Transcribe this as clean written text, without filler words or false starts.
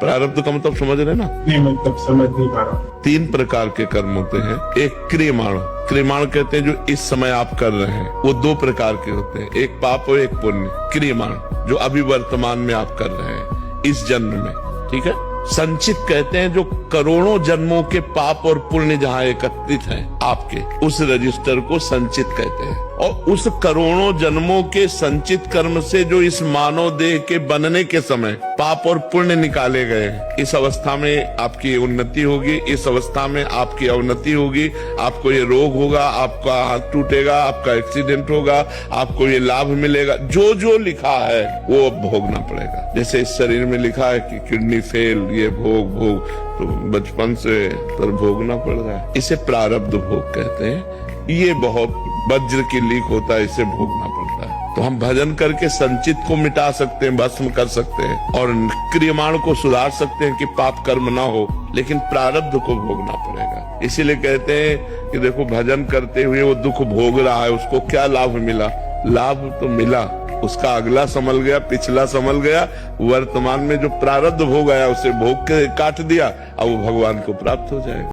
प्रारब्ध का मतलब समझ रहे ना? नहीं, मतलब समझ नहीं पा रहा। 3 प्रकार के कर्म होते हैं। एक क्रियमाण, क्रियमाण कहते हैं जो इस समय आप कर रहे हैं, वो 2 प्रकार के होते हैं, एक पाप और एक पुण्य। क्रियमाण जो अभी वर्तमान में आप कर रहे हैं इस जन्म में, ठीक है। संचित कहते हैं जो करोड़ों जन्मों के पाप और पुण्य जहाँ एकत्रित हैं आपके, उस रजिस्टर को संचित कहते हैं। और उस करोड़ों जन्मों के संचित कर्म से जो इस मानव देह के बनने के समय पाप और पुण्य निकाले गए हैं, इस अवस्था में आपकी उन्नति होगी, इस अवस्था में आपकी अवनति होगी, आपको ये रोग होगा, आपका हाथ टूटेगा, आपका एक्सीडेंट होगा, आपको ये लाभ मिलेगा। जो जो लिखा है वो अब भोगना पड़ेगा। जैसे इस शरीर में लिखा है कि किडनी फेल, ये भोग तो बचपन से पर भोगना पड़ रहा है, इसे प्रारब्ध भोग कहते हैं। ये बहुत वज्र की लीक होता है, इसे भोगना पड़ता है। तो हम भजन करके संचित को मिटा सकते हैं, भस्म कर सकते हैं, और क्रियमाण को सुधार सकते हैं कि पाप कर्म ना हो, लेकिन प्रारब्ध को भोगना पड़ेगा। इसीलिए कहते हैं कि देखो भजन करते हुए वो दुख भोग रहा है, उसको क्या लाभ मिला? लाभ तो मिला, उसका अगला संभल गया, पिछला संभल गया, वर्तमान में जो प्रारब्ध भोग आया उसे भोग के काट दिया, अब वो भगवान को प्राप्त हो जाएगा।